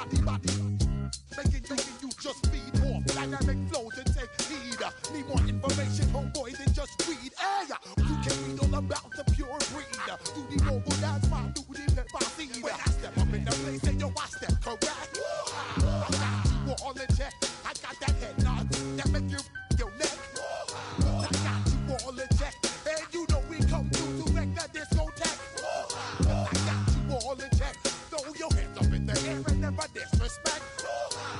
Making you just feed off dynamic flows and take heed. Need more information, homeboy, than just read. Hey, you can read all about the pure breed. You need noble, that's my duty, let my seed. When I step up in the place, and yo, I step correct. I got you all in check. I got that head nod that make you your neck. I got you all in check. And you know we come through to wreck the discotheque. I got you all in check. Throw your hands up in the air and never disrespect.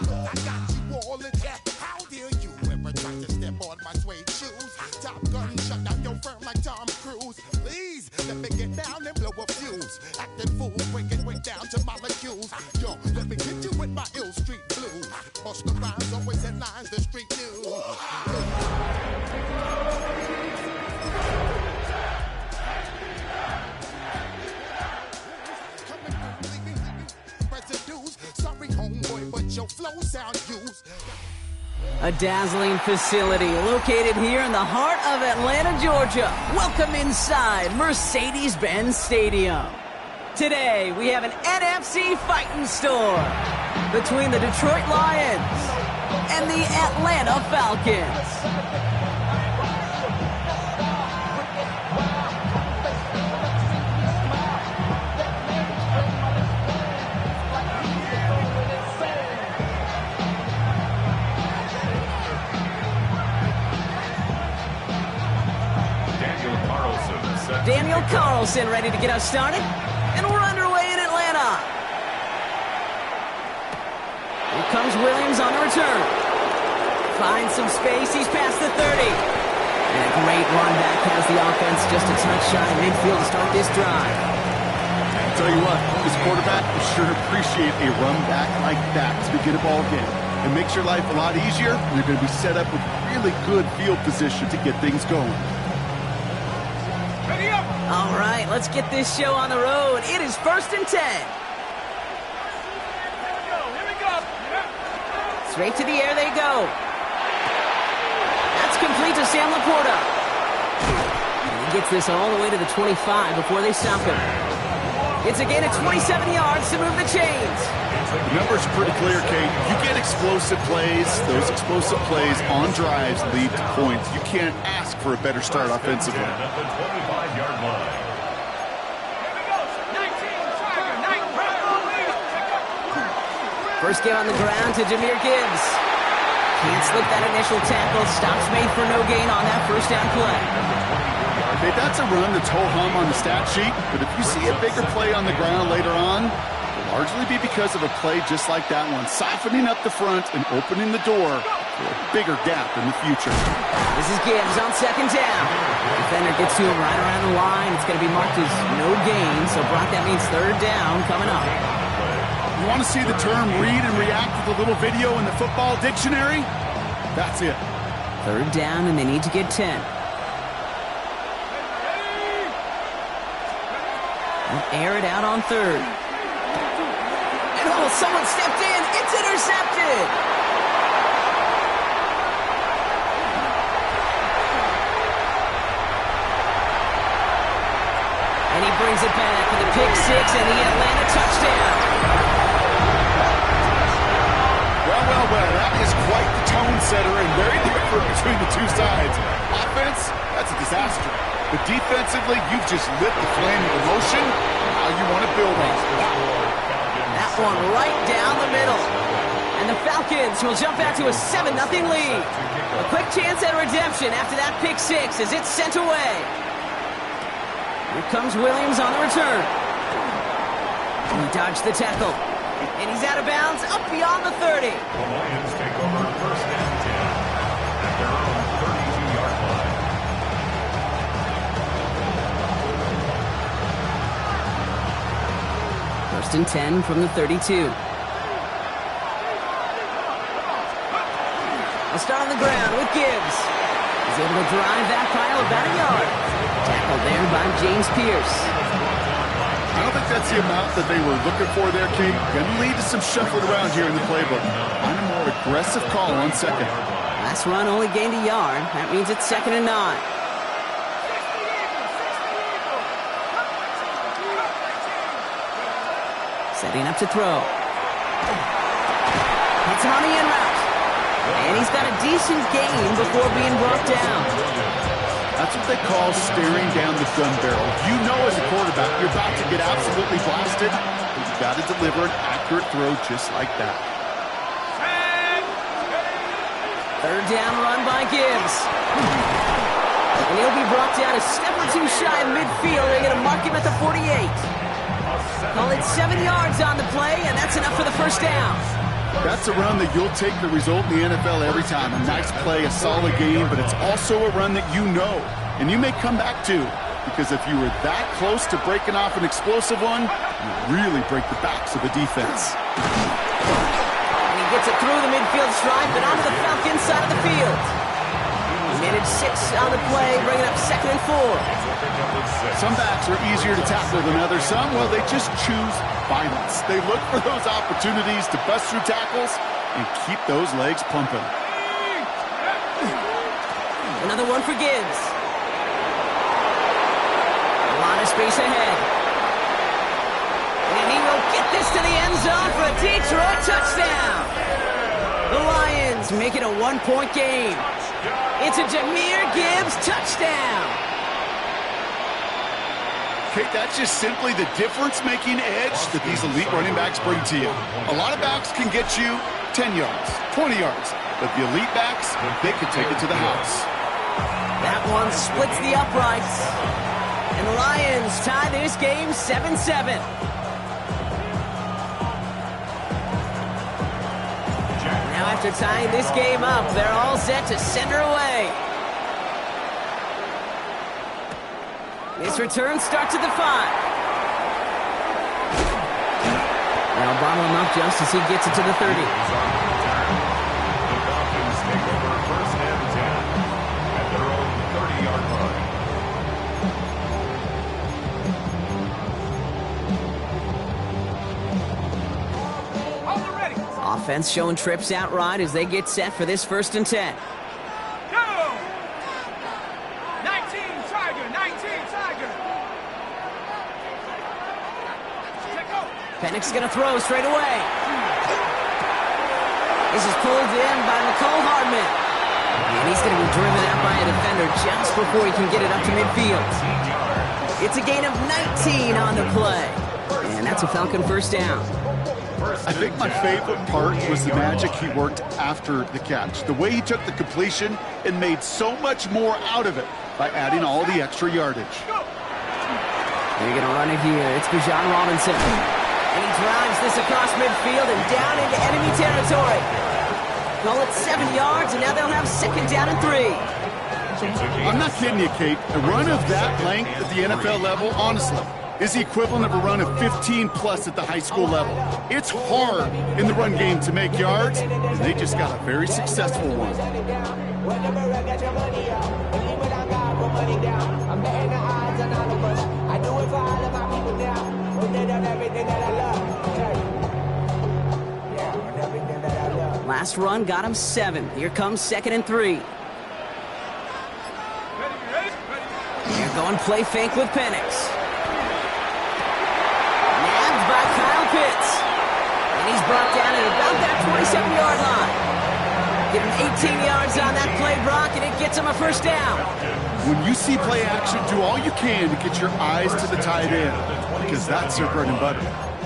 I got you all in check. How dare you ever try to step on my suede shoes? Top Gun shut down your firm like Tom Cruise. Please let me get down and blow a fuse. Acting fool, break it way down to molecules. Yo, let me hit you with my ill street blues. Bust the rhymes, always headlines the street news. Sorry, homeboy, but your flow sound used. A dazzling facility located here in the heart of Atlanta, Georgia. Welcome inside Mercedes-Benz Stadium. Today, we have an NFC fighting storm between the Detroit Lions and the Atlanta Falcons. Daniel Carlson ready to get us started, and we're underway in Atlanta. Here comes Williams on the return. Finds some space, he's past the 30. And a great run back has the offense just a touch shy of midfield to start this drive. I'll tell you what, this quarterback will sure appreciate a run back like that to begin a ball game. It makes your life a lot easier, and you're going to be set up with really good field position to get things going. All right, let's get this show on the road. It is 1st and 10. Straight to the air they go. That's complete to Sam Laporta. And he gets this all the way to the 25 before they stop him. It's a gain of 27 yards to move the chains. The numbers are pretty clear, Kate. You get explosive plays. Those explosive plays on drives lead to points. You can't ask for a better start offensively. First game on the ground to Jahmyr Gibbs. Can't slip that initial tackle. Stops made for no gain on that first down play. Okay, that's a run that's ho-hum on the stat sheet, but if you see a bigger play on the ground later on, it'll largely be because of a play just like that one, softening up the front and opening the door for a bigger gap in the future. This is Gibbs on 2nd down. Defender gets to him right around the line. It's going to be marked as no gain, so Brock, that means 3rd down coming up. You want to see the term read and react with a little video in the football dictionary? That's it. 3rd down, and they need to get 10. They'll air it out on 3rd. And oh, someone stepped in. It's intercepted. And he brings it back with a pick 6 and the Atlanta touchdown. Well, that is quite the tone setter and very different between the two sides. Offense, that's a disaster. But defensively, you've just lit the flame of emotion. How you want to build on it. That one right down the middle. And the Falcons will jump out to a 7-0 lead. A quick chance at redemption after that pick 6 as it's sent away. Here comes Williams on the return. He dodged the tackle. And he's out of bounds up beyond the 30. The Lions take over 1st and 10 at their own 32-yard line. First and 10 from the 32. A start on the ground with Gibbs. He's able to drive that pile about a yard. Tackled there by James Pierce. I don't think that's the amount that they were looking for there, Kate. Going to lead to some shuffling around here in the playbook. On a more aggressive call on 2nd. Last run only gained a yard. That means it's 2nd and 9. Setting up to throw. Hits him on the in route. And he's got a decent gain before being brought down. That's what they call staring down the gun barrel. You know as a quarterback you're about to get absolutely blasted, but you've got to deliver an accurate throw just like that. Third down run by Gibbs. And he'll be brought down a step or two shy of midfield. They're going to mark him at the 48. Call it 7 yards on the play, and that's enough for the first down. That's a run that you'll take the result in the NFL every time. A nice play, a solid game, but it's also a run that you know, and you may come back to, because if you were that close to breaking off an explosive one, you really break the backs of the defense. And he gets it through the midfield stripe and onto the Falcons side of the field. He managed 6 on the play, bringing up 2nd and 4. Some backs are easier to tackle than others. Some, well, they just choose violence. They look for those opportunities to bust through tackles and keep those legs pumping. Another one for Gibbs. A lot of space ahead. And he will get this to the end zone for a Detroit touchdown. The Lions make it a 1-point game. It's a Jahmyr Gibbs touchdown. Okay, that's just simply the difference-making edge that these elite running backs bring to you. A lot of backs can get you 10 yards, 20 yards, but the elite backs, they can take it to the house. That one splits the uprights. And the Lions tie this game 7-7. Now after tying this game up, they're all set to send her away. This return starts at the 5. Now bottle him up just as he gets it to the 30. The Falcons take over 1st and 10 at their own 30-yard line. Offense showing trips outright as they get set for this 1st and 10. Penix going to throw straight away. This is pulled in by Mecole Hardman. And he's going to be driven out by a defender just before he can get it up to midfield. It's a gain of 19 on the play. And that's a Falcon 1st down. I think my favorite part was the magic he worked after the catch. The way he took the completion and made so much more out of it by adding all the extra yardage. They're going to run it here. It's Bijan Robinson. And he drives this across midfield and down into enemy territory. Call it 7 yards, and now they'll have 2nd down and 3. I'm not kidding you, Kate. A run of that length at the NFL level, honestly, is the equivalent of a run of 15-plus at the high school level. It's hard in the run game to make yards, and they just got a very successful one. Last run got him 7. Here comes 2nd and 3. They're going play fake with Penix. Nabbed by Kyle Pitts. And he's brought down at about that 27-yard line. Give him 18 yards on that play, Brock, and it gets him a 1st down. When you see play action, do all you can to get your eyes to the tight end, because that's their bread and butter.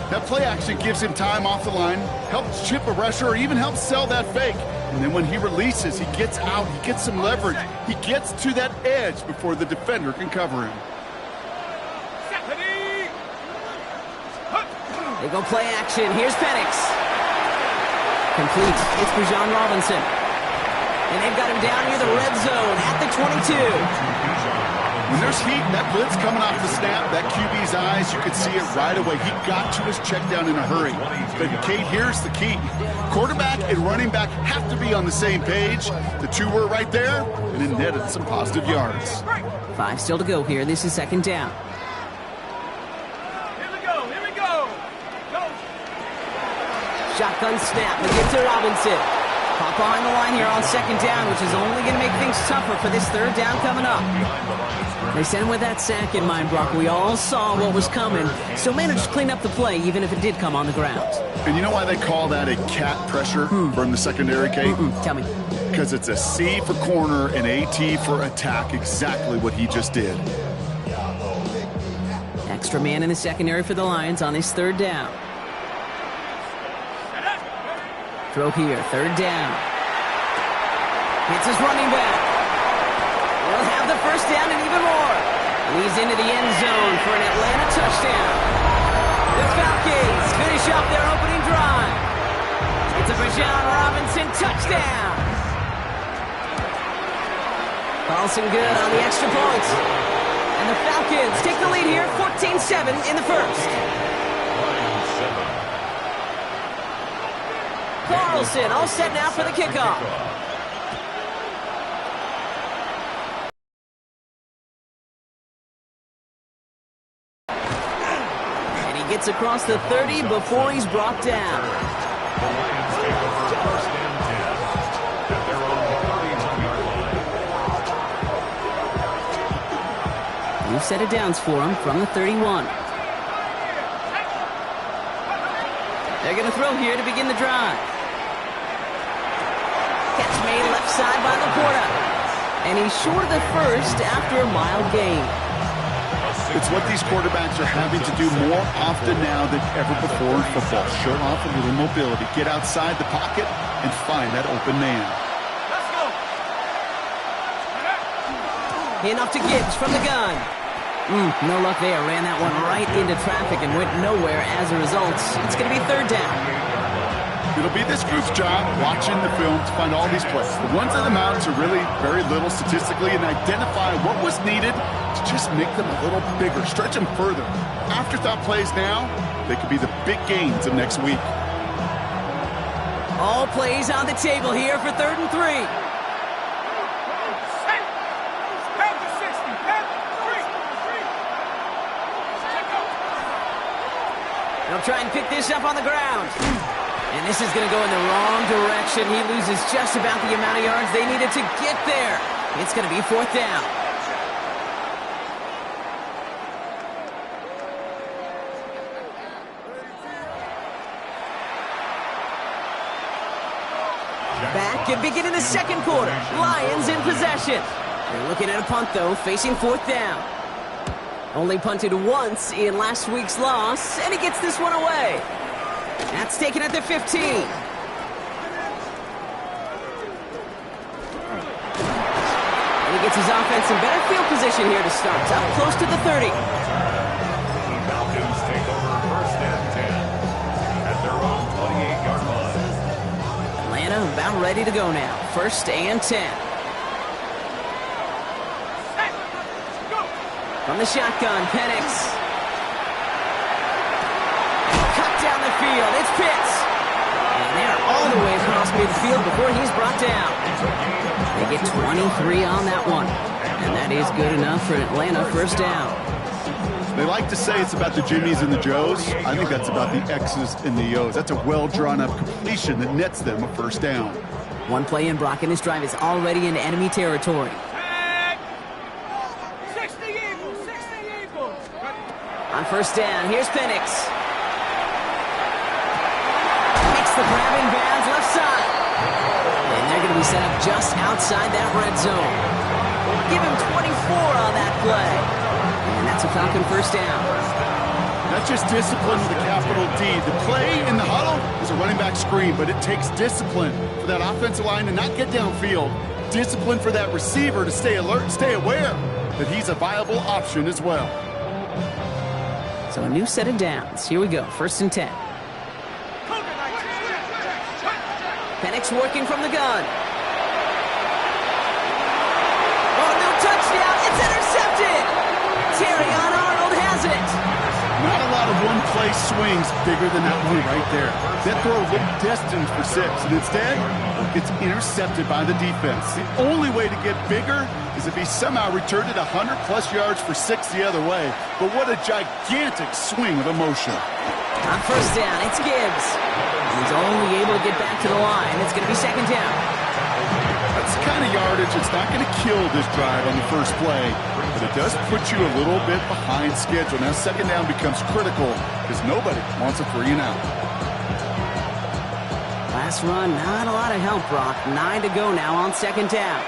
That play action gives him time off the line, helps chip a rusher, or even helps sell that fake. And then when he releases, he gets out, he gets some leverage. He gets to that edge before the defender can cover him. They go play action. Here's Penix. Complete. It's Bijan Robinson. And they've got him down near the red zone at the 22. When there's heat, that blitz coming off the snap, that QB's eyes, you could see it right away. He got to his check down in a hurry. But Kate, here's the key. Quarterback and running back have to be on the same page. The two were right there, and it netted some positive yards. 5 still to go here. This is 2nd down. Here we go. Go. Shotgun snap. They get to Robinson. Pop behind the line here on second down, which is only going to make things tougher for this third down coming up. They sent him with that sack in mind, Brock. We all saw what was coming, so managed to clean up the play, even if it did come on the ground. And you know why they call that a cat pressure from the secondary, Kate? Tell me. Because it's a C for corner and a T for attack, exactly what he just did. Extra man in the secondary for the Lions on his third down. Throw here, third down. Hits his running back. We'll have the first down and even more. Leads into the end zone for an Atlanta touchdown. The Falcons finish up their opening drive. It's a Bijan Robinson touchdown. Carlson good on the extra point. And the Falcons take the lead here, 14-7 in the first. Carlson all set now for the kickoff. And he gets across the 30 before he's brought down. The Lions take over first and 10 at their own 31-yard line. New set of downs for him from the 31. They're going to throw here to begin the drive. Catch made left side by Laporta. And he's short of the first after a mild gain. It's what these quarterbacks are having to do more often now than ever before in football. Show off a little mobility. Get outside the pocket and find that open man. Enough to Gibbs from the gun. No luck there. Ran that one right into traffic and went nowhere as a result. It's going to be third down. It'll be this group's job watching the film to find all these plays. The ones that amount to really very little statistically and identify what was needed to just make them a little bigger, stretch them further. Afterthought plays now, they could be the big gains of next week. All plays on the table here for third and 3. They'll try and pick this up on the ground. And this is going to go in the wrong direction. He loses just about the amount of yards they needed to get there. It's going to be fourth down. Back and beginning the second quarter. Lions in possession. They're looking at a punt, though, facing fourth down. Only punted once in last week's loss, and he gets this one away. That's taken at the 15. And he gets his offense in better field position here to start, up close to the 30. The Falcons take over first and 10 at their own 28-yard line. Atlanta about ready to go now. First and 10. From the shotgun, Penix. Cut down the field. It's Pitts. And they're all the way across midfield before he's brought down. They get 23 on that one. And that is good enough for Atlanta first down. They like to say it's about the Jimmies and the Joes. I think that's about the X's and the O's. That's a well-drawn-up completion that nets them a first down. One play in, Brock, and this drive is already into enemy territory. On first down, here's Penix. Makes the grabbing bounds left side. And they're going to be set up just outside that red zone. Give him 24 on that play. And that's a Falcon first down. Not just discipline with a capital D. The play in the huddle is a running back screen, but it takes discipline for that offensive line to not get downfield. Discipline for that receiver to stay alert, stay aware that he's a viable option as well. So a new set of downs. Here we go. First and 10. Penix working from the gun. Oh, no touchdown. It's intercepted. Terry Arnold has it. Not a lot of one-play swings bigger than that one right there. That throw looked destined for 6, and instead, it gets intercepted by the defense. The only way to get bigger is if he somehow returned it 100-plus yards for 6 the other way. But what a gigantic swing of emotion. On first down, it's Gibbs. He's only able to get back to the line. It's going to be second down. That's the kind of yardage it's not going to kill this drive on the first play, but it does put you a little bit behind schedule. Now second down becomes critical because nobody wants a 3 and out. Last run, not a lot of help, Brock. 9 to go now on second down.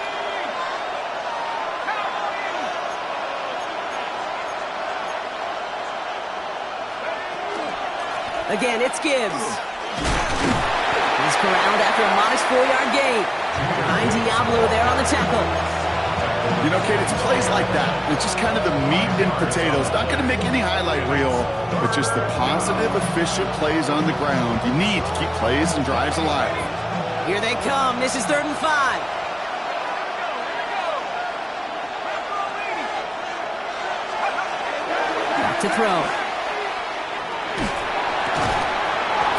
Again, it's Gibbs. He's corralled after a modest 4-yard gain. Behind Diablo there on the tackle. You know, Kate, it's plays like that. It's just kind of the meat and potatoes. Not going to make any highlight reel, but just the positive, efficient plays on the ground. You need to keep plays and drives alive. Here they come. This is 3rd and 5. Back to throw.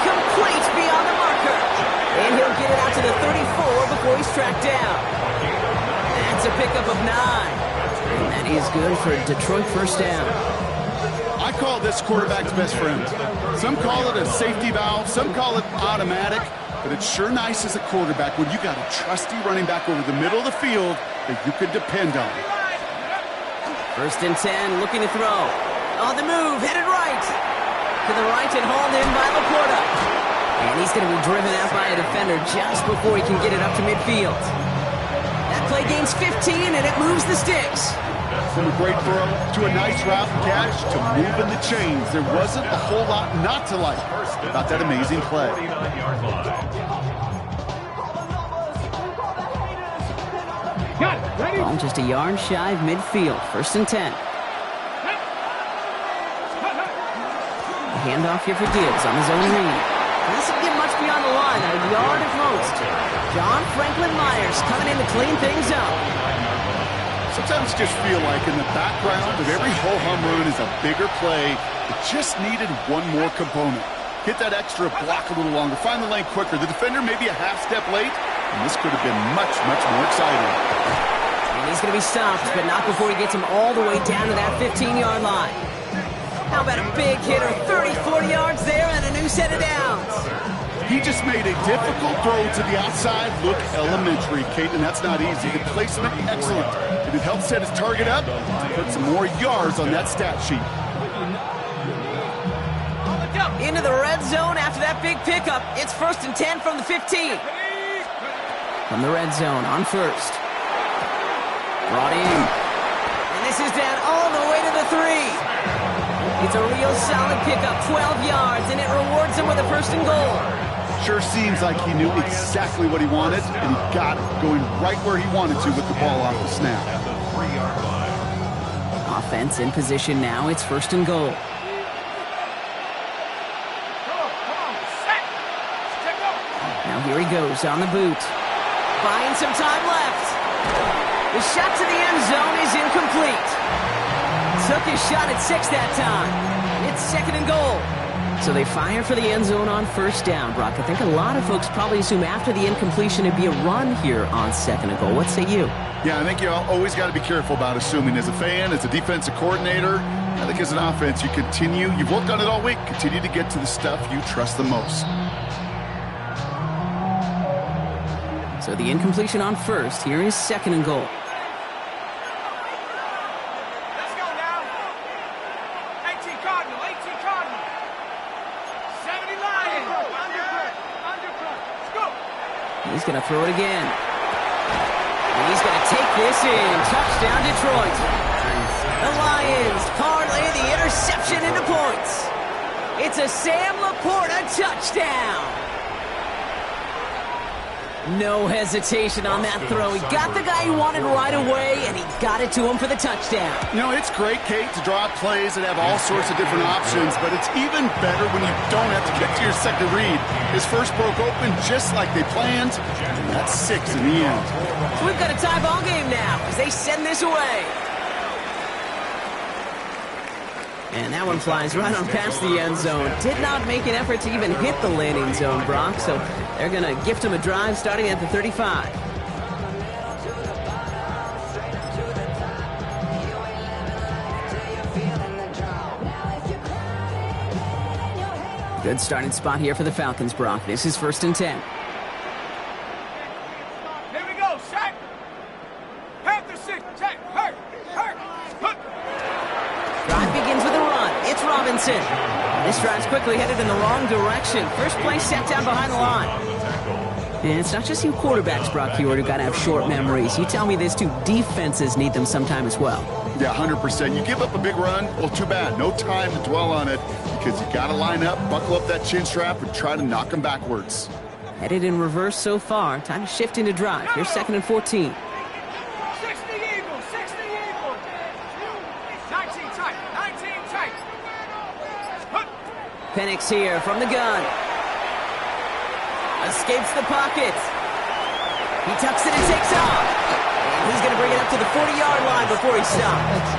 Complete beyond the marker. And he'll get it out to the 34 before he's tracked down. That's a pickup of 9. And that is good for a Detroit first down. I call this quarterback's best friend. Some call it a safety valve, some call it automatic, but it's sure nice as a quarterback when you got a trusty running back over the middle of the field that you could depend on. 1st and 10, looking to throw. On the move, headed right. To the right and hauled in by Laporta. And he's going to be driven out by a defender just before he can get it up to midfield. That play gains 15, and it moves the sticks. From a great throw to a nice route catch to moving the chains. There wasn't a whole lot not to like about that amazing play. Ball just a yard shy of midfield. 1st and 10. Handoff here for Gibbs on his own read. Doesn't get much beyond the line, a yard at most. John Franklin Myers coming in to clean things up. Sometimes just feel like in the background of every ho-hum run is a bigger play. It just needed one more component. Hit that extra block a little longer, find the lane quicker. The defender maybe a half step late, and this could have been much, much more exciting. And he's going to be stopped, but not before he gets him all the way down to that 15-yard line. How about a big hitter, 30, 40 yards there, and a new set of downs. He just made a difficult throw to the outside look elementary, Kate, and that's not easy. The placement, excellent. It helped set his target up to put some more yards on that stat sheet. Into the red zone after that big pickup. It's 1st and 10 from the 15. From the red zone on first. Brought in. And this is down all the way to the 3. It's a real solid pickup, 12 yards, and it rewards him with a 1st and goal. Sure seems like he knew exactly what he wanted, and he got it, going right where he wanted to with the ball off the snap. Offense in position now. It's 1st and goal. Now here he goes on the boot. Buying some time left. The shot to the end zone is incomplete. Took his shot at 6 that time. It's 2nd and goal. So they fire for the end zone on 1st down, Brock. I think a lot of folks probably assume after the incompletion it'd be a run here on 2nd and goal. What say you? Yeah, I think you always got to be careful about assuming. As a fan, as a defensive coordinator, I think as an offense, you've worked on it all week, continue to get to the stuff you trust the most. So the incompletion on 1st. Here is 2nd and goal. He's going to throw it again. And he's going to take this in. Touchdown, Detroit. The Lions parlay the interception into points. It's a Sam Laporta touchdown. No hesitation on that throw. He got the guy he wanted right away, and he got it to him for the touchdown. You know, it's great, Kate, to draw up plays that have all sorts of different options, but it's even better when you don't have to get to your second read. His first broke open just like they planned, and that's 6 in the end. So we've got a tie ball game now as they send this away. And that one flies right on past the end zone. Did not make an effort to even hit the landing zone, Brock. So they're going to gift him a drive starting at the 35. Good starting spot here for the Falcons, Brock. This is 1st and 10. Here we go, set. Panther 6, check, hurt. Drive begins with a run. It's Robinson. This drive's quickly headed in the wrong direction. First play set down behind the line. And it's not just you quarterbacks, Brock Hewitt, who got to have short memories. You tell me this too, defenses need them sometime as well. Yeah, 100%. You give up a big run, well, too bad. No time to dwell on it because you got to line up, buckle up that chin strap, and try to knock them backwards. Headed in reverse so far. Time to shift into drive. Here's 2nd and 14. 60 Eagles, 60 Eagles. 19 tight, 19 tight. Penix here from the gun. Escapes the pocket. He tucks it and takes off. And he's going to bring it up to the 40-yard line before he stops.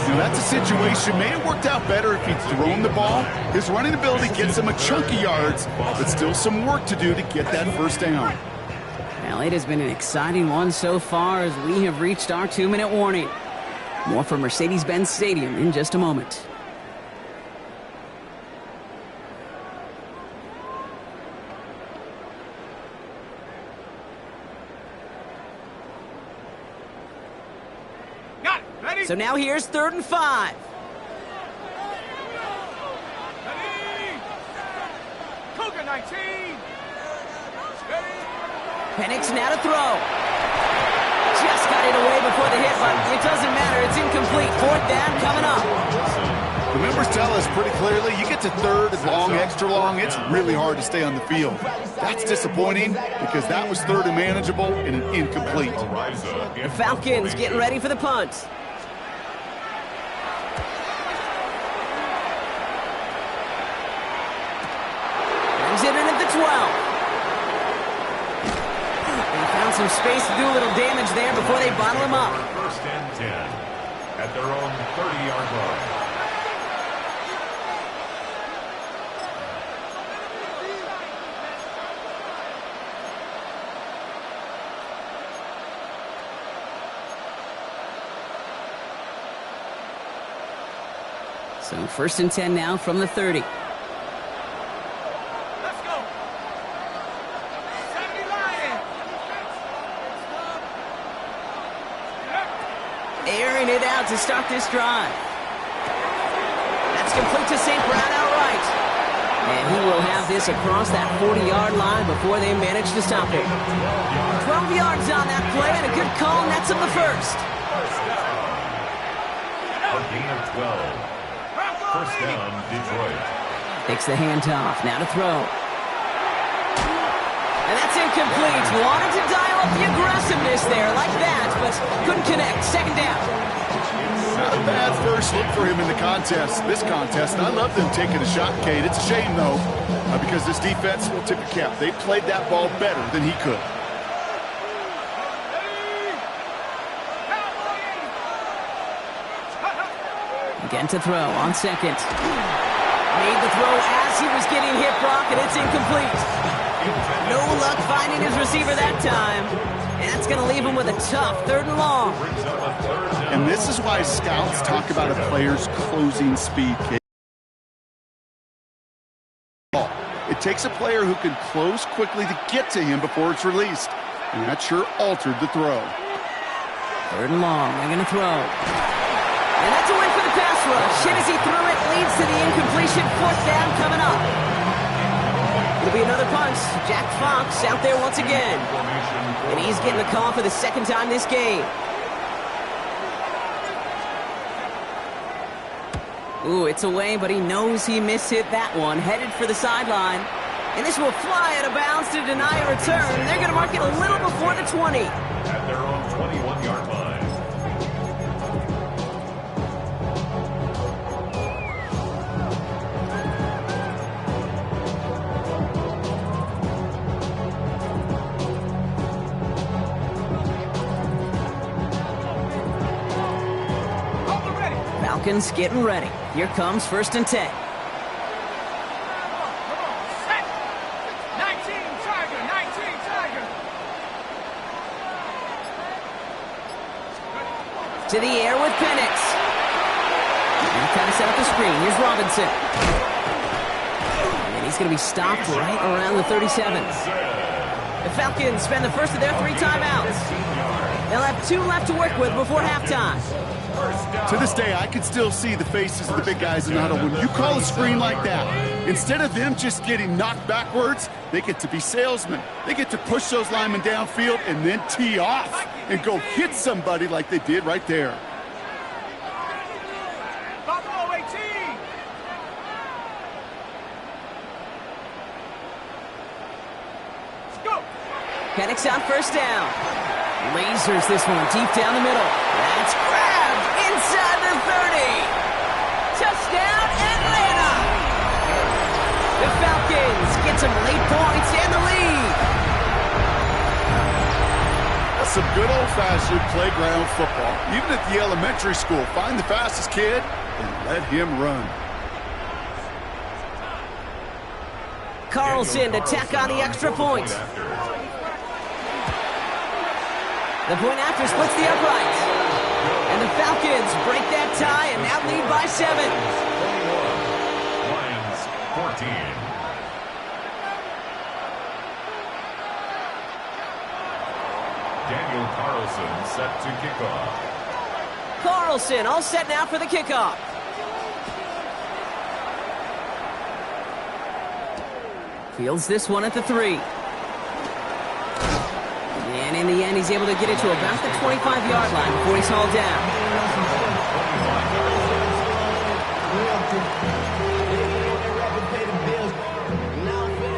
Now that's a situation. May have worked out better if he'd thrown the ball. His running ability gets him a chunk of yards, but still some work to do to get that first down. Well, it has been an exciting one so far as we have reached our 2-minute warning. More from Mercedes-Benz Stadium in just a moment. Got it, ready? So now here's 3rd and 5. Ready. Cougar 19. Penix now to throw. Just got it away before the hit, but it doesn't matter. It's incomplete. 4th down coming up. The members tell us pretty clearly, you get to 3rd and long, extra long, it's really hard to stay on the field. That's disappointing because that was 3rd and manageable and an incomplete. The Falcons getting ready for the punt. Brings it in at the 12. They found some space to do a little damage there before they bottle him up. 1st and 10 at their own 30-yard line. So 1st and 10 now from the 30. Let's go. 70 Lions. Airing it out to start this drive. That's complete to St. Brown outright. And he will have this across that 40-yard line before they manage to stop him. 12 yards on that play and a good call, and that's him the first. A gain of 12. 1st down, Detroit. Takes the handoff, now to throw. And that's incomplete. Wanted to dial up the aggressiveness there like that, but couldn't connect. 2nd down. Not a bad first look for him in the this contest. And I love them taking a shot, Kate. It's a shame, though, because this defense will tip a cap. They played that ball better than he could. Again to throw on 2nd. Made the throw as he was getting hit, Brock, and it's incomplete. No luck finding his receiver that time. And that's going to leave him with a tough 3rd and long. And this is why scouts talk about a player's closing speed, Kate. It takes a player who can close quickly to get to him before it's released. And that sure altered the throw. 3rd and long. They're going to throw. And that's a win for the pass rush. Hit as he threw it, leads to the incompletion. 4th down coming up. It'll be another punt. Jack Fox out there once again. And he's getting the call for the 2nd time this game. Ooh, it's away, but he knows he mishit that one. Headed for the sideline. And this will fly out of bounds to deny a return. They're going to mark it a little before the 20. At their own 21-yard line. Falcons getting ready. Here comes 1st and 10. Set. 19 Tiger, 19 Tiger. To the air with Penix. And kind of set up the screen. Here's Robinson. He's going to be stopped right around the 37. The Falcons spend the first of their 3 timeouts. They'll have 2 left to work with before halftime. To this day, I can still see the faces of the big guys in the huddle. When you call a screen like that, instead of them just getting knocked backwards, they get to be salesmen. They get to push those linemen downfield and then tee off and go hit somebody like they did right there. Buffalo 18. Let's go. Penix on first down. Lasers this one deep down the middle. That's grabbed inside the 30. Touchdown, Atlanta. The Falcons get some late points and the lead. That's some good old-fashioned playground football. Even at the elementary school, find the fastest kid and let him run. Carlson to tack on the extra point. The point after splits the uprights. And the Falcons break that tie and now lead by 7. Lions 14. Daniel Carlson set to kick off. Carlson all set now for the kickoff. Fields this one at the 3. And in the end, he's able to get it to about the 25-yard line before he's hauled down.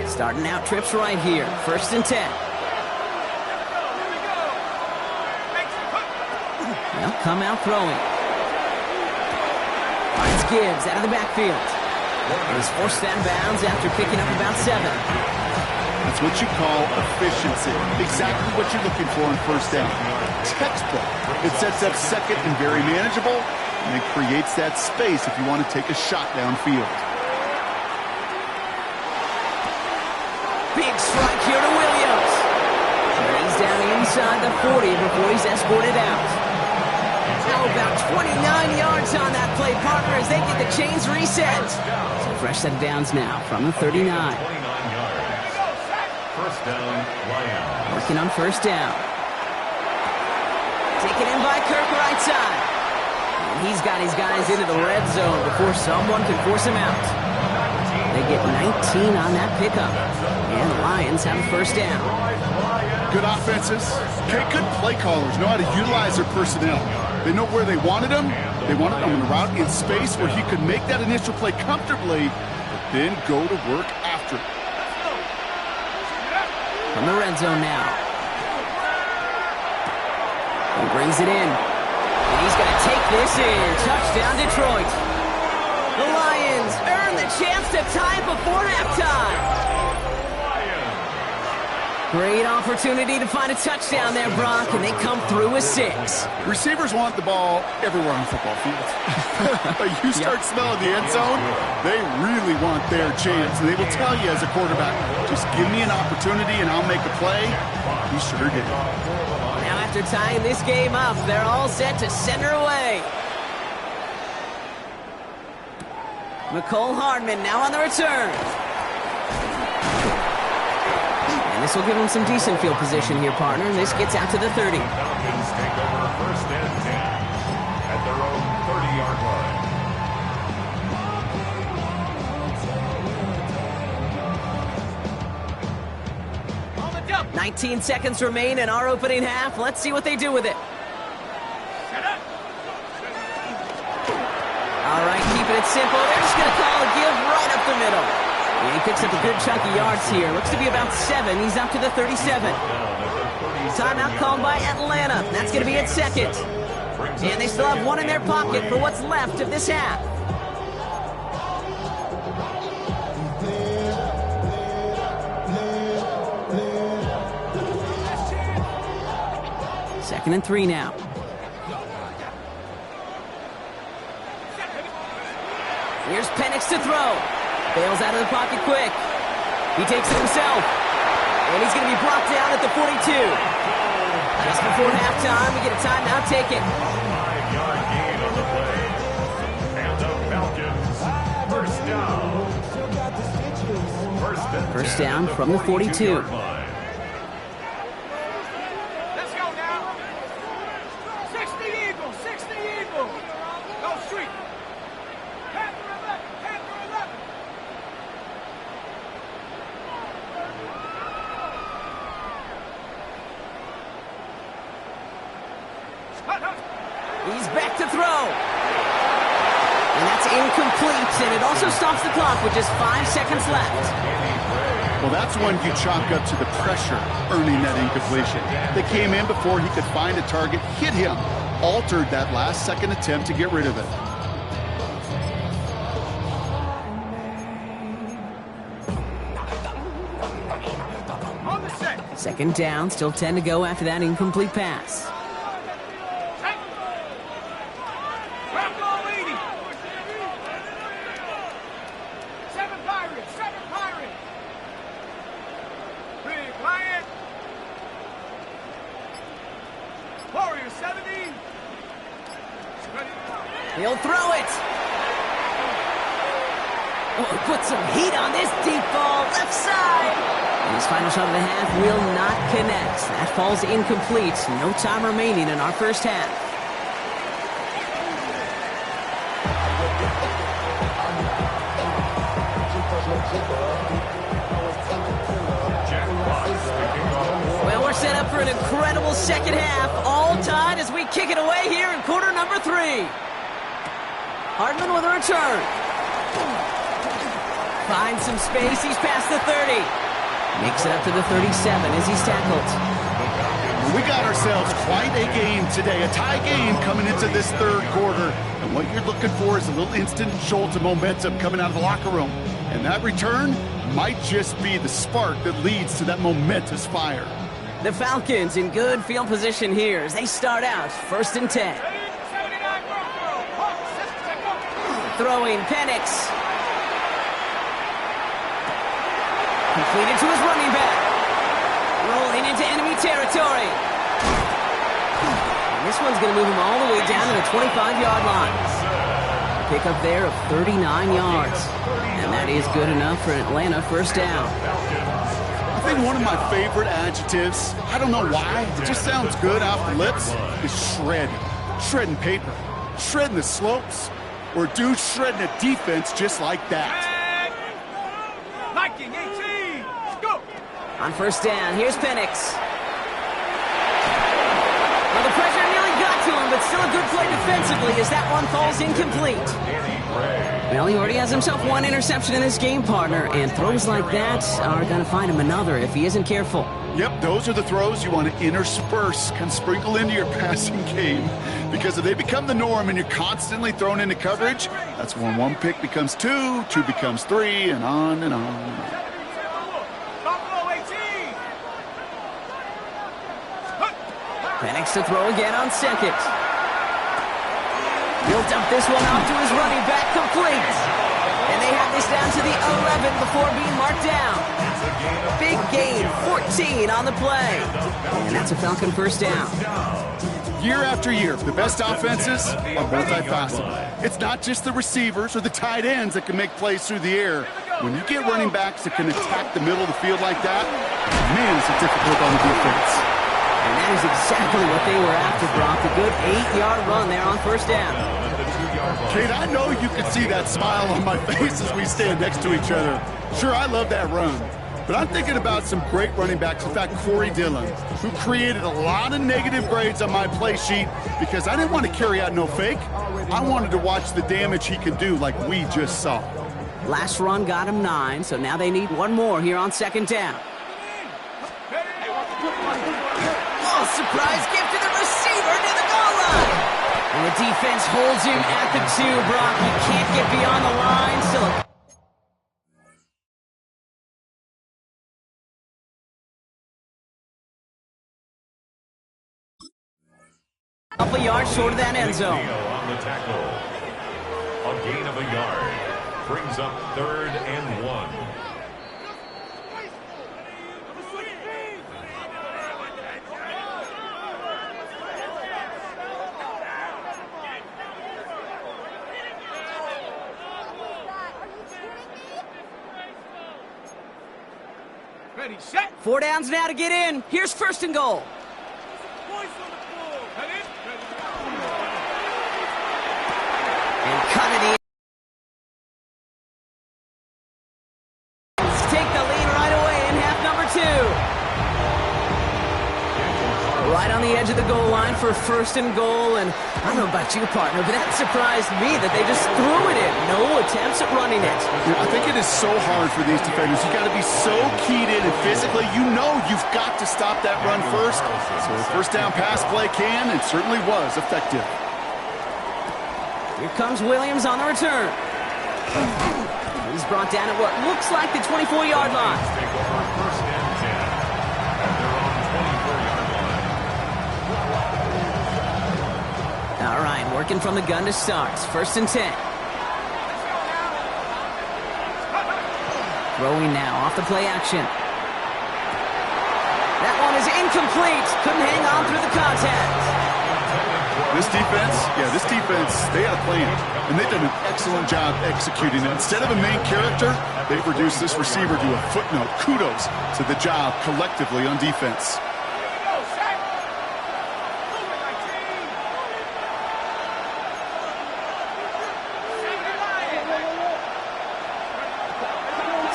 Starting out trips right here. 1st and 10. They'll come out throwing. Finds Gibbs out of the backfield. And he's forced out of bounds after picking up about 7. That's what you call efficiency. Exactly what you're looking for in first down. Textbook. It sets up second and very manageable, and it creates that space if you want to take a shot downfield. Big strike here to Williams. He's down inside the 40 before he's escorted out. Now about 29 yards on that play, partner, as they get the chains reset. So fresh set of downs now from the 39. 29 yards. First down, Lions. Working on first down. Taken in by Kirk right side. And he's got his guys into the red zone before someone can force him out. They get 19 on that pickup. And the Lions have a first down. Good offenses. Okay, good play callers know how to utilize their personnel. They know where they wanted him. They wanted him on the route in space where he could make that initial play comfortably, but then go to work after it. From the red zone now. He brings it in. And he's going to take this in. Touchdown, Detroit. The Lions earn the chance to tie it before halftime. Great opportunity to find a touchdown there, Brock, and they come through with 6. Receivers want the ball everywhere on the football field. But you start smelling the end zone, they really want their chance. And they will tell you as a quarterback, just give me an opportunity and I'll make a play. He sure did. Now after tying this game up, they're all set to center away. McCole Hardman now on the return. And this will give him some decent field position here, partner. This gets out to the 30. Falcons take over first and 10 at their own 30-yard line. On the jump. 19 seconds remain in our opening half. Let's see what they do with it. Shut up. All right, keeping it simple. They're just going to call a give right up the middle. And he picks up a good chunk of yards here. Looks to be about 7. He's up to the 37. Timeout called by Atlanta. That's going to be its 2nd. And they still have 1 in their pocket for what's left of this half. Second and 3 now. Here's Penix to throw. Bails out of the pocket quick. He takes it himself. And he's going to be brought down at the 42. Just before halftime, we get a timeout taken. 5-yard gain on the play. And the Falcons, first down. First down from the 42. Let's go now. 60 Eagles, 60 Eagles. Go street. Panther 11, Panther 11. He's back to throw. And that's incomplete, and it also stops the clock with just 5 seconds left. Well, that's one you chalk up to the pressure earning that incompletion. They came in before he could find a target, hit him, altered that last-second attempt to get rid of it. On the set. Second down, still 10 to go after that incomplete pass. Bronco leading. 7 Pirates, 7 Pirates. Big Lion. Warrior 70. He'll throw it. Oh, put some heat on this deep ball, left side. And his final shot of the half will not connect. That falls incomplete. No time remaining in our first half. Well, we're set up for an incredible second half. All tied as we kick it away here in quarter number 3. Hardman with a return. Finds some space. He's past the 30. Makes it up to the 37 as he's tackled. We got ourselves quite a game today, a tie game coming into this third quarter. And what you're looking for is a little instant jolt of momentum coming out of the locker room. And that return might just be the spark that leads to that momentous fire. The Falcons in good field position here as they start out first and 10. Throwing Penix. Completed to his running back. Rolling into enemy territory. And this one's going to move him all the way down to the 25-yard line. Pick up there of 39 yards. And that is good enough for Atlanta first down. I think one of my favorite adjectives, I don't know why, it just sounds good off the lips, is shred. Shredding paper. Shredding the slopes. Or dude shredding a defense just like that. Viking 18. Go. On first down, here's Penix. Well, the pressure nearly got to him, but still a good play defensively as that one falls incomplete. Well, he already has himself one interception in this game, partner, and throws like that are going to find him another if he isn't careful. Yep, those are the throws you want to intersperse, can sprinkle into your passing game. Because if they become the norm and you're constantly thrown into coverage, that's when one pick becomes 2, 2 becomes 3, and on and on and on. Buffalo 18. Penix to throw again on second. He'll dump this one off to his running back, complete. And they have this down to the 11 before being marked down. Big gain, 14 on the play. And that's a Falcon first down. Year after year, the best offenses are multifaceted. It's not just the receivers or the tight ends that can make plays through the air. When you get running backs that can attack the middle of the field like that, man, is it difficult on the defense. And that is exactly what they were after, Brock. A good 8-yard run there on first down. Kate, I know you can see that smile on my face as we stand next to each other. Sure, I love that run. But I'm thinking about some great running backs. In fact, Corey Dillon, who created a lot of negative grades on my play sheet because I didn't want to carry out no fake. I wanted to watch the damage he could do like we just saw. Last run got him 9, so now they need one more here on second down. Oh, surprise gift to the receiver near the goal line. And the defense holds him at the 2, Brock. He can't get beyond the line. Still a couple yards short of that end zone. On the tackle. A gain of a yard. Brings up 3rd and 1. Ready, set. 4 downs now to get in. Here's first and goal. Boys on the ball. Head in. And cut it in. Take the lead right away in half number 2. Right on the edge of the goal line for first and goal, and I don't know about you, partner, but that surprised me that they just threw it in. No attempts at running it. I think it is so hard for these defenders. You got to be so keyed in, and physically, you know you've got to stop that run first. So a first down pass play can, and certainly was effective. Here comes Williams on the return. He's brought down at what looks like the 24-yard line. Take over first and 10 at their own 24-yard line. All right, working from the gun to start. First and 10. Throwing now off the play action. That one is incomplete. Couldn't hang on through the contact. This defense, they had a plan, and they've done an excellent job executing it. Instead of a main character, they've reduced this receiver to a footnote. Kudos to the job collectively on defense.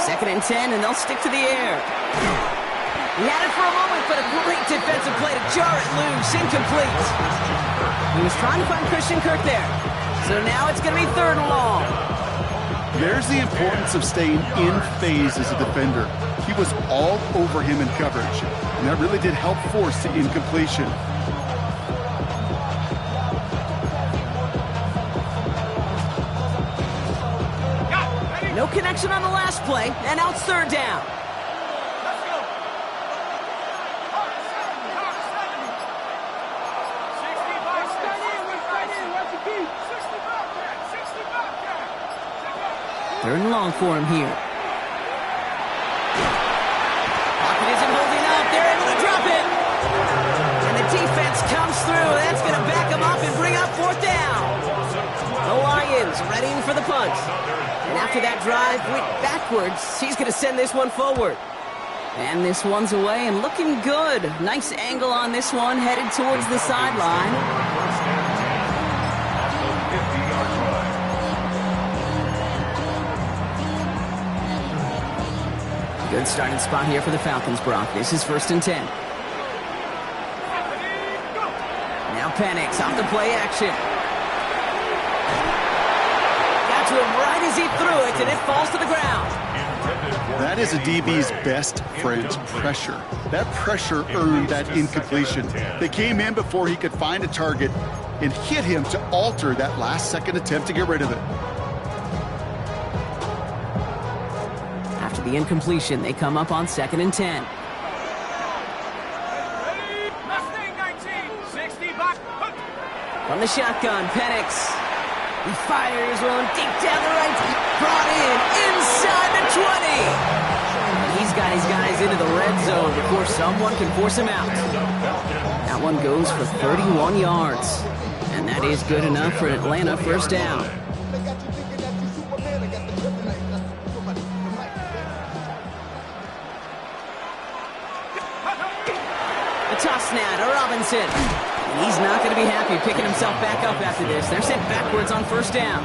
Second and 10, and they'll stick to the air. He had it for a moment, but a great defensive play to jar it loose. Incomplete. He was trying to find Christian Kirk there. So now it's going to be third and long. There's the importance of staying in phase as a defender. He was all over him in coverage, and that really did help force the incompletion. No connection on the last play, and now it's third down. Let's go. 60 Third and long for him here. Pocket isn't holding up. They're able to drop it. And the defense comes through. That's going to back them up and bring up fourth down. The Lions readying for the punt. And after that drive went backwards, he's going to send this one forward. And this one's away and looking good. Nice angle on this one, headed towards the sideline. First and 10 off the 50-yard line. Good starting spot here for the Falcons, Brock. This is first and 10. Now Penix off the play action. Got to him right as he threw it, and it falls to the ground. That is a DB's best friend, pressure. That pressure earned that incompletion. They came in before he could find a target and hit him to alter that last-second attempt to get rid of it. After the incompletion, they come up on second and 10. Mustang 19, 60 back. From the shotgun, Penix. He fires one deep down the right. Brought in inside the 20. And he's got his guys into the red zone before someone can force him out. That one goes for 31 yards. And that is good enough for an Atlanta first down. The toss now to Robinson. And he's not going to be happy picking himself back up after this. They're sent backwards on first down.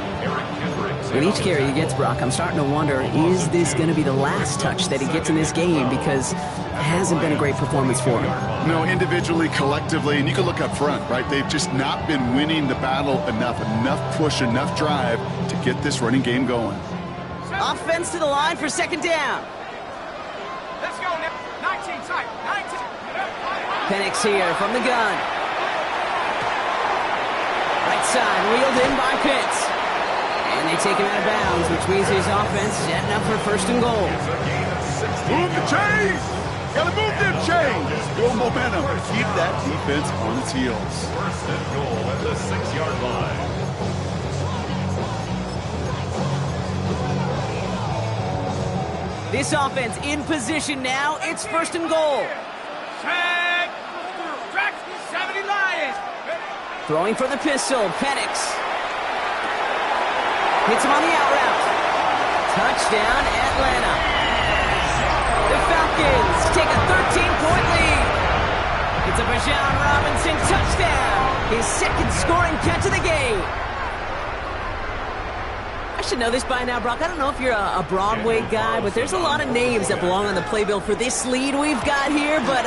With each carry he gets, Brock, I'm starting to wonder, is this going to be the last touch that he gets in this game? Because it hasn't been a great performance for him. No, individually, collectively, and you can look up front, right? They've just not been winning the battle enough push, enough drive to get this running game going. Offense to the line for second down. Let's go now. 19 tight. 19. Penix here from the gun. Right side, wheeled in by Pitts. And they take him out of bounds, which means his offense setting up for first and goal. Move the chains! Gotta move them chains! Build momentum. Keep that defense on its heels. First and goal at the 6-yard line. This offense in position now. It's first and goal. Check. Track 70 Lions. Throwing for the pistol, Penix. Hits him on the out route. Touchdown, Atlanta. The Falcons to Bijan Robinson, touchdown! His second scoring catch of the game. I should know this by now, Brock. I don't know if you're a Broadway guy, but there's a lot of names that belong on the playbill for this lead we've got here, but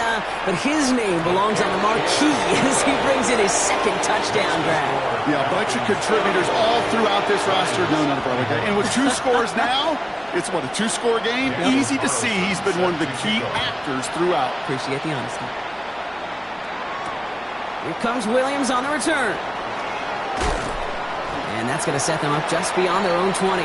his name belongs on the marquee as he brings in his second touchdown grab. Yeah, a bunch of contributors all throughout this roster. No, not a Broadway guy. And with 2 scores now, it's what, a 2-score game? Yep. Easy to see he's been one of the key actors throughout. Appreciate the honesty. Here comes Williams on the return. And that's going to set them up just beyond their own 20.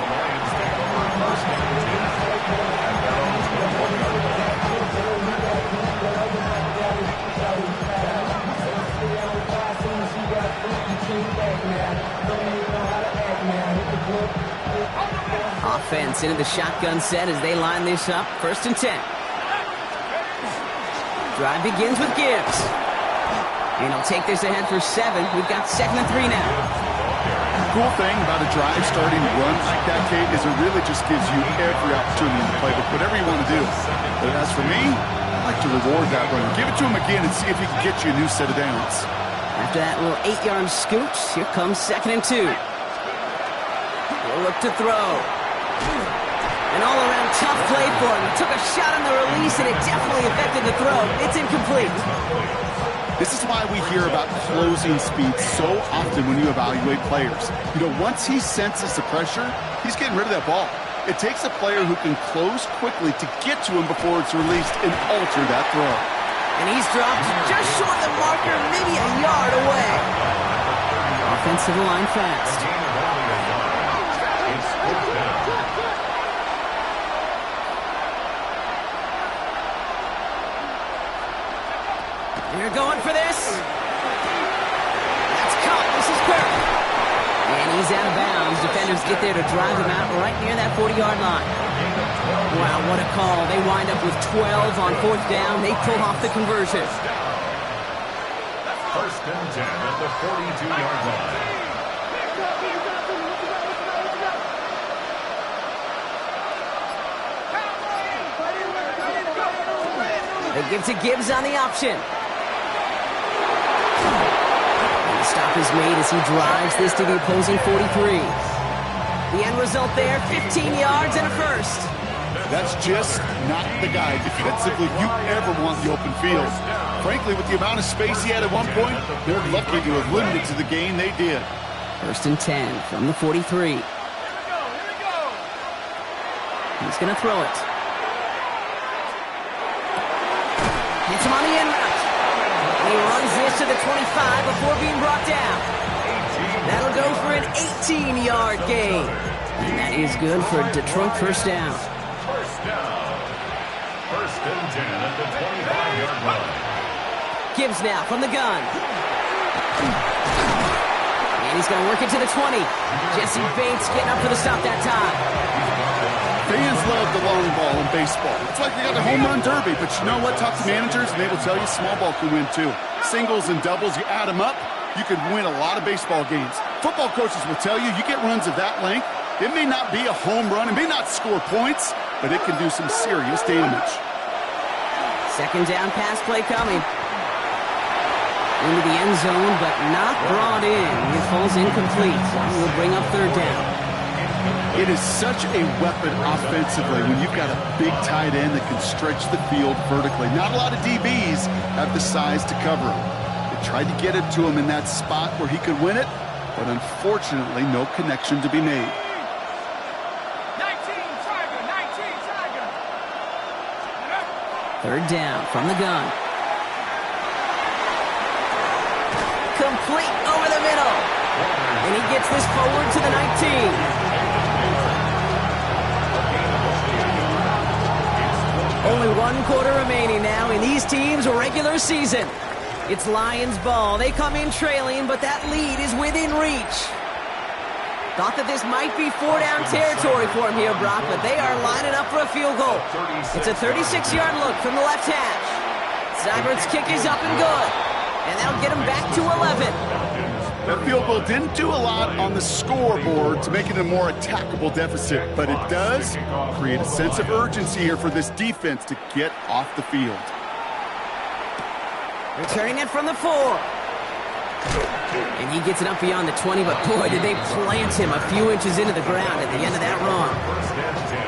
Offense into the shotgun set as they line this up. 1st and 10. Drive begins with Gibbs. And he'll take this ahead for 7. We've got 2nd and 3 now. The cool thing about a drive starting to run like that, Kate, is it really just gives you every opportunity in the playbook, whatever you want to do. But as for me, I like to reward that run. Give it to him again and see if he can get you a new set of downs. After that little 8-yard scooch, here comes 2nd and 2. He'll look to throw. An all-around tough play for him. He took a shot on the release, and it definitely affected the throw. It's incomplete. This is why we hear about closing speed so often when you evaluate players. You know, once he senses the pressure, he's getting rid of that ball. It takes a player who can close quickly to get to him before it's released and alter that throw. And he's dropped just short of the marker, maybe a yard away. Offensive line fast. They're going for this. That's caught. This is Kirk. And he's out of bounds. Defenders get there to drive him out right near that 40-yard line. Wow, what a call. They wind up with 12 on 4th down. They pull off the conversion. 1st and 10 at the 42-yard line. They give to Gibbs on the option. And the stop is made as he drives this to the opposing 43. The end result there, 15 yards and a 1st. That's just not the guy defensively you ever want the open field. Frankly, with the amount of space he had at one point, they're lucky to have limited to the gain they did. 1st and 10 from the 43. He's going to throw it. Hits him on the end route. And he runs this to the 25 before being brought down. That'll go for an 18-yard gain. And that is good for a Detroit 1st down. 1st down. 1st and 10 at the 25-yard line. Gibbs now from the gun. And he's going to work it to the 20. Jesse Bates getting up for the stop that time. Fans love the long ball in baseball. It's like they got the home run derby, but you know what? Talk to managers, and they will tell you small ball can win too. Singles and doubles, you add them up, you can win a lot of baseball games. Football coaches will tell you get runs of that length. It may not be a home run, it may not score points, but it can do some serious damage. 2nd down pass play coming. Into the end zone, but not brought in. It falls incomplete. It will bring up 3rd down. It is such a weapon offensively when you've got a big tight end that can stretch the field vertically. Not a lot of DBs have the size to cover him. They tried to get it to him in that spot where he could win it, but unfortunately no connection to be made. 3rd down from the gun. Complete over the middle. And he gets this forward to the 19. Only 1 quarter remaining now in these teams' regular season. It's Lions ball. They come in trailing, but that lead is within reach. Thought that this might be 4-down territory for him here, Brock, but they are lining up for a field goal. It's a 36-yard look from the left hash. Seibert's kick is up and good, and that'll get him back to 11. That field goal didn't do a lot on the scoreboard to make it a more attackable deficit, but it does create a sense of urgency here for this defense to get off the field. Returning it from the 4. And he gets it up beyond the 20, but boy, did they plant him a few inches into the ground at the end of that run. First and 10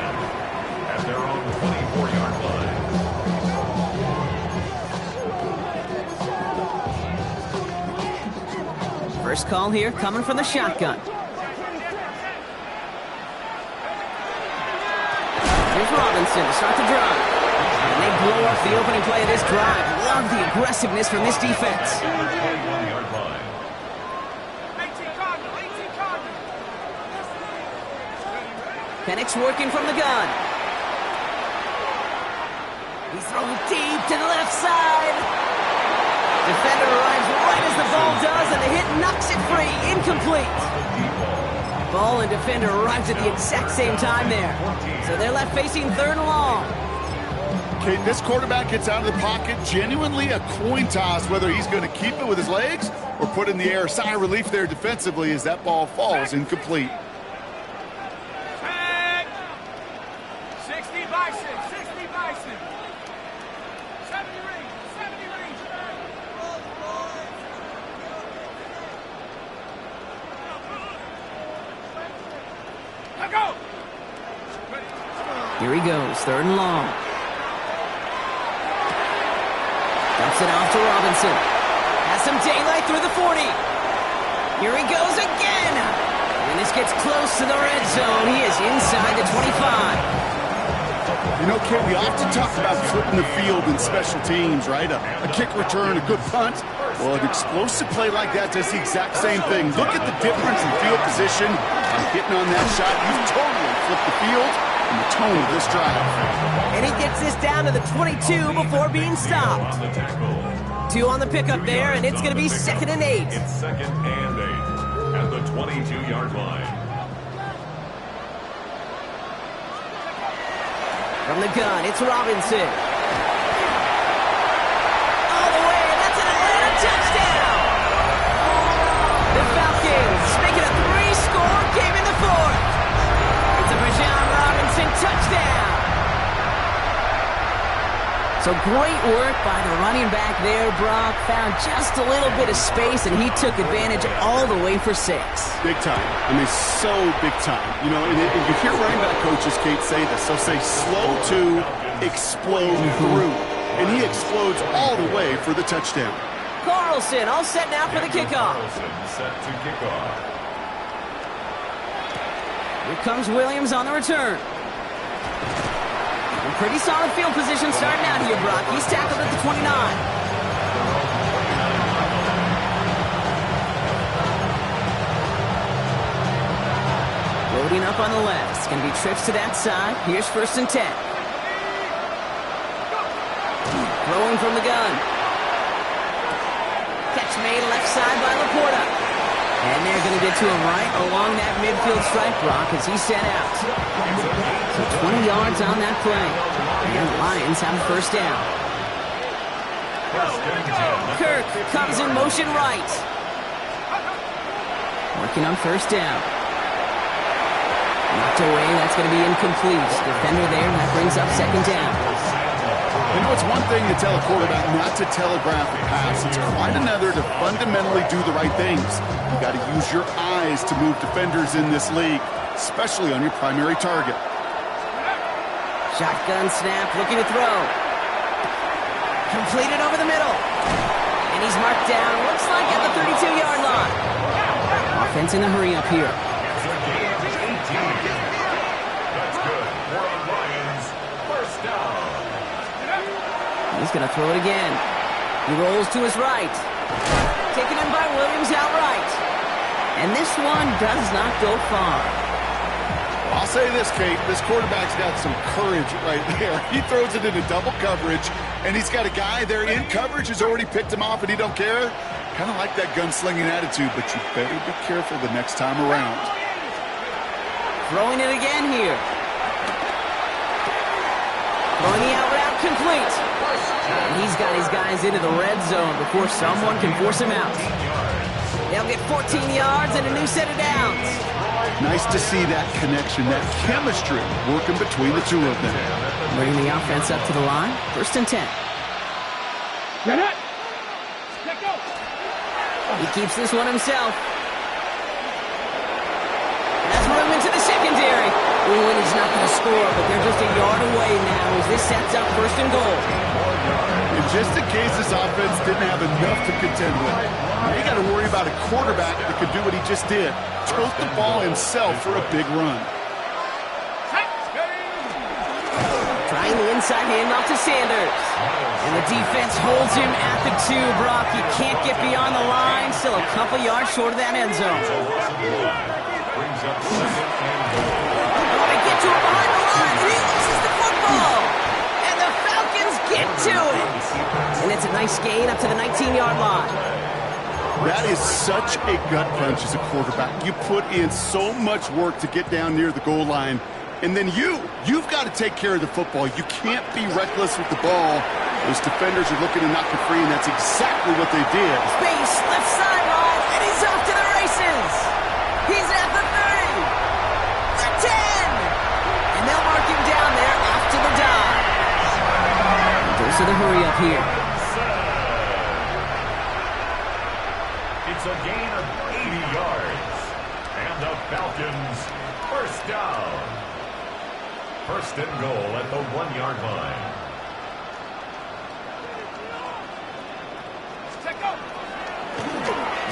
at their own 24-yard line. First call here coming from the shotgun. Here's Robinson to start the drive. And they blow up the opening play of this drive. Love the aggressiveness from this defense. Penix working from the gun. He's throwing deep to the left side. Defender arrives right as the ball does, and the hit knocks it free. Incomplete. Ball and defender arrives at the exact same time there. So they're left facing 3rd and long. Okay, this quarterback gets out of the pocket. Genuinely a coin toss whether he's going to keep it with his legs or put in the air. Sigh of relief there defensively as that ball falls incomplete. 60 Bison, 60 Bison. 70 range, 70 range. Now go. Here he goes, 3rd and long. Dumps it off to Robinson. Has some daylight through the 40. Here he goes again. When this gets close to the red zone, he is inside the 25. You know, Kate, we often talk about flipping the field in special teams, right? A kick return, a good punt. Well, an explosive play like that does the exact same thing. Look at the difference in field position. Getting on that shot, you've totally flipped the field and the tone of this drive. And he gets this down to the 22 before being stopped. 2 on the pickup there, and it's going to be 2nd and 8. It's 2nd and 8 at the 22-yard line. From the gun, it's Robinson. All the way, and that's an Atlanta touchdown! The Falcons make it a 3-score game in the 4th. It's a Bijan Robinson touchdown! So great work by the running back there, Brock. Found just a little bit of space, and he took advantage all the way for 6. Big time. I mean, so big time. You know, and you hear running back coaches, Kate, say this. They'll say slow to explode through. And he explodes all the way for the touchdown. Carlson all set now for the kickoff. Carlson set to kick off. Here comes Williams on the return. And pretty solid field position starting out here, Brock. He's tackled at the 29. Loading up on the left. It's going to be trips to that side. Here's 1st and 10. Throwing from the gun. Catch made left side by Laporta. And they're going to get to him right along that midfield stripe, Brock, as he's set out. So 20 yards on that play. And the Lions have a 1st down. Kirk comes in motion right. Working on 1st down. Knocked away, that's going to be incomplete. Defender there, that brings up 2nd down. You know, it's one thing to tell a quarterback not to telegraph a pass. It's quite another to fundamentally do the right things. You got to use your eyes to move defenders in this league, especially on your primary target. Shotgun snap, looking to throw. Completed over the middle. And he's marked down, looks like at the 32-yard line. Offense in a hurry up here. That's good for a Lions 1st down. He's going to throw it again. He rolls to his right. Taken in by Williams outright. And this one does not go far. I'll say this, Kate. This quarterback's got some courage right there. He throws it into double coverage, and he's got a guy there in coverage who's already picked him off, and he don't care. Kind of like that gunslinging attitude, but you better be careful the next time around. Throwing it again here. Throwing the out route complete. And he's got his guys into the red zone before someone can force him out. They'll get 14 yards and a new set of downs. Nice to see that connection, that chemistry working between the two of them. Bringing the offense up to the line. 1st and 10. He keeps this one himself. Has room into the secondary. Ooh, and he's not going to score, but they're just a yard away now as this sets up 1st and goal. And just in case this offense didn't have enough to contend with, now you got to worry about a quarterback that could do what he just did. Tote the ball himself for a big run. Trying the inside handoff to Sanders. And the defense holds him at the 2, Brock. He can't get beyond the line. Still a couple yards short of that end zone. Brings up 2nd and goal. They get to him behind the line, and he loses the football. And the Falcons get to it. And it's a nice gain up to the 19-yard line. That is such a gut punch as a quarterback. You put in so much work to get down near the goal line. And then you've got to take care of the football. You can't be reckless with the ball. Those defenders are looking to knock it free, and that's exactly what they did. Space, left sideline, and he's off to the races. He's at the 30, the 10, and they'll mark him down there after the dive. Goes to the hurry up here. It's a gain of 80 yards. And the Falcons, 1st down. 1st and goal at the 1-yard line.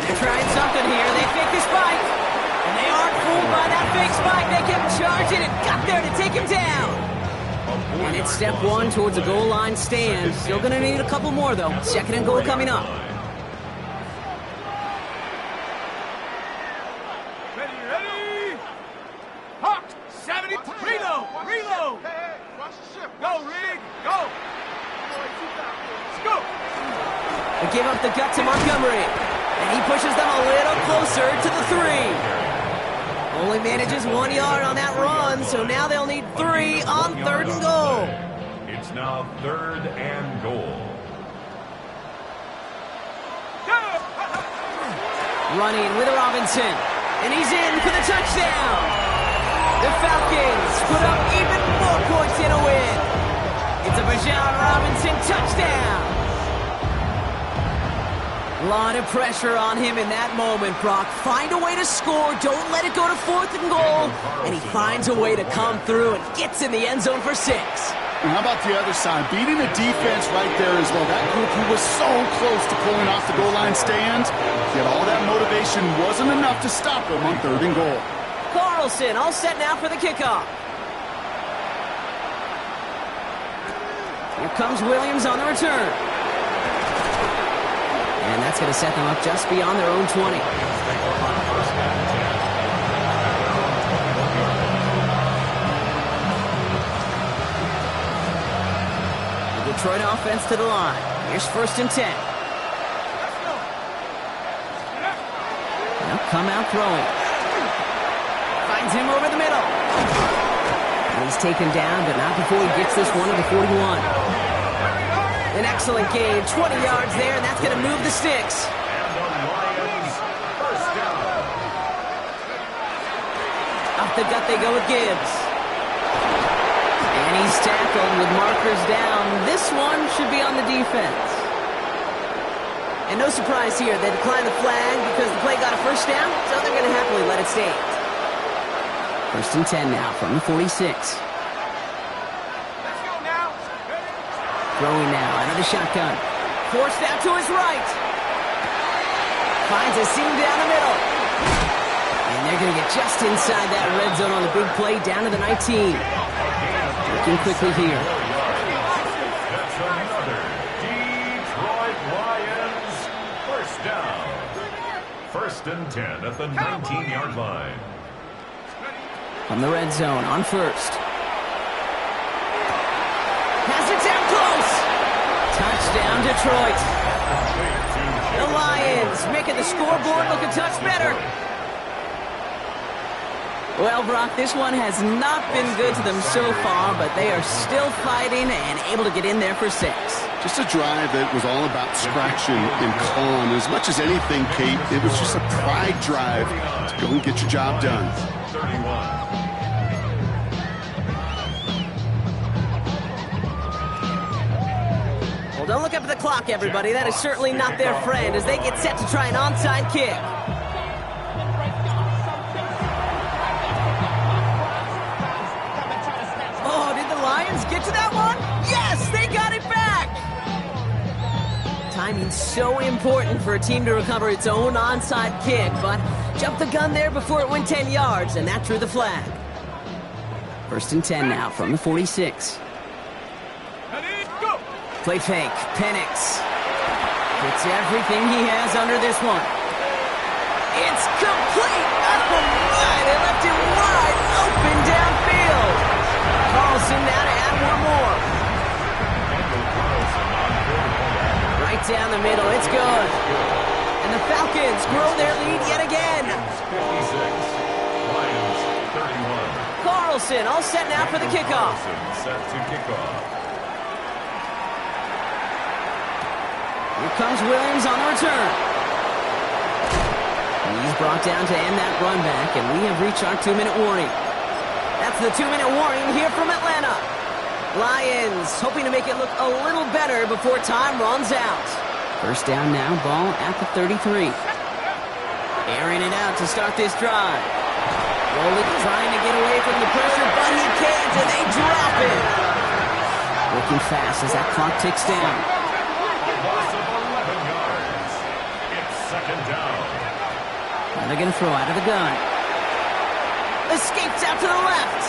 They're trying something here. They fake the spike. And they aren't fooled by that fake spike. They kept charging and got there to take him down. And it's step 1 towards a goal line stand. Still going to need a couple more, though. 2nd and goal coming up. Ready? Hawk, 70. Reload. Go, Rig. Go. Let's go. They give up the gut to Montgomery. And he pushes them a little closer to the 3. Only manages 1 yard on that run, so now they'll need 3 on 3rd and goal. It's now 3rd and goal. Running with Robinson. And he's in for the touchdown. The Falcons put up even more points in a win. It's a Bijan Robinson touchdown. A lot of pressure on him in that moment, Brock. Find a way to score. Don't let it go to 4th and goal. And he finds a way to come through and gets in the end zone for 6. And how about the other side? Beating the defense right there as well. That group who was so close to pulling off the goal line stand, yet all that motivation wasn't enough to stop them on 3rd and goal. Carlson all set now for the kickoff. Here comes Williams on the return. And that's going to set them up just beyond their own 20. The Detroit offense to the line. Here's 1st and 10. Now come out throwing. Finds him over the middle. And he's taken down, but not before he gets this one to the 41. An excellent gain, 20 yards there, and that's going to move the sticks. And the Lions, 1st down. Off the gut they go with Gibbs. And he's tackled with markers down. This one should be on the defense. And no surprise here, they declined the flag because the play got a 1st down, so they're going to happily let it stand. 1st and 10 now from the 46. Throwing now, out of the shotgun. Forced out to his right. Finds a seam down the middle. And they're going to get just inside that red zone on the big play, down to the 19. Working quickly here. That's another Detroit Lions 1st down. 1st and 10 at the 19-yard line. From the red zone on 1st. Has it down close. Touchdown, Detroit. The Lions making the scoreboard look a touch better. Well, Brock, this one has not been good to them so far, but they are still fighting and able to get in there for 6. Just a drive that was all about distraction and calm. As much as anything, Kate, it was just a pride drive to go and get your job done. 31. Don't look up at the clock, everybody. That is certainly not their friend as they get set to try an onside kick. Oh, did the Lions get to that one? Yes, they got it back! Timing's so important for a team to recover its own onside kick, but jumped the gun there before it went 10 yards, and that drew the flag. 1st and 10 now from the 46. Play fake, Penix. Gets everything he has under this one. It's complete! Oh my, they left it wide open downfield. Carlson now to add one more. Right down the middle, it's good. And the Falcons grow their lead yet again. 56, Lions 31. Carlson all set now for the kickoff. Carlson set to kickoff. Here comes Williams on the return. And he's brought down to end that run back, and we have reached our 2-minute warning. That's the 2-minute warning here from Atlanta. Lions hoping to make it look a little better before time runs out. 1st down now, ball at the 33. Airing it out to start this drive. Rowley trying to get away from the pressure, but he can't, and they drop it. Working fast as that clock ticks down. Loss of 11 yards. It's 2nd down. Now they're going to throw out of the gun. Escapes out to the left.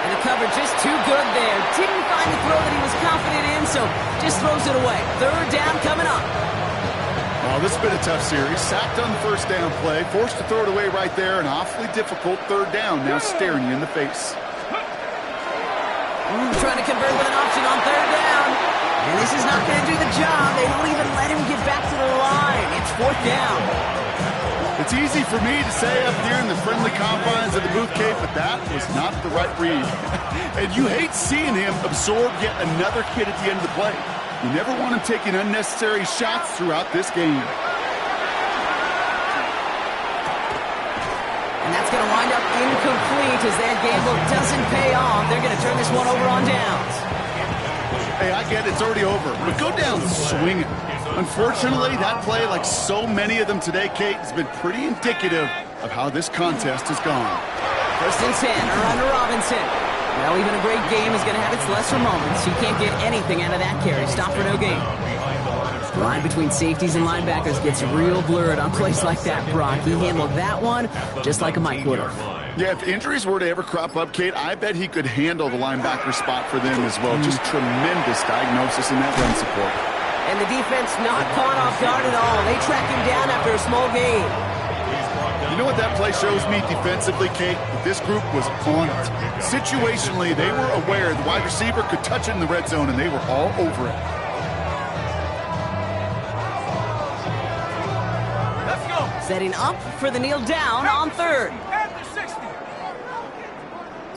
And the cover just too good there. Didn't find the throw that he was confident in, so just throws it away. 3rd down coming up. Oh, this has been a tough series. Sacked on the 1st down play. Forced to throw it away right there. An awfully difficult 3rd down. Now staring you in the face. Trying to convert with an option on 3rd down. And this is not going to do the job. They don't even let him get back to the line. It's 4th down. It's easy for me to say up here in the friendly confines of the booth cave, but that was not the right read. And you hate seeing him absorb yet another hit at the end of the play. You never want him taking unnecessary shots throughout this game. And that's going to wind up incomplete as their gamble doesn't pay off. They're going to turn this one over on downs. Hey, I get it's already over, but go down swinging. Unfortunately, that play, like so many of them today, Kate, has been pretty indicative of how this contest has gone. 1st and 10, around to Robinson. Well, even a great game is going to have its lesser moments. You can't get anything out of that carry. Stop for no gain. The line between safeties and linebackers gets real blurred on plays like that, Brock. He handled that one just like a Mike would have. Yeah, if injuries were to ever crop up, Kate, I bet he could handle the linebacker spot for them as well. Just tremendous diagnosis in that run support. And the defense not caught off guard at all. They track him down after a small gain. You know what that play shows me defensively, Kate? That this group was on it. Situationally, they were aware the wide receiver could touch it in the red zone, and they were all over it. Setting up for the kneel down on 3rd.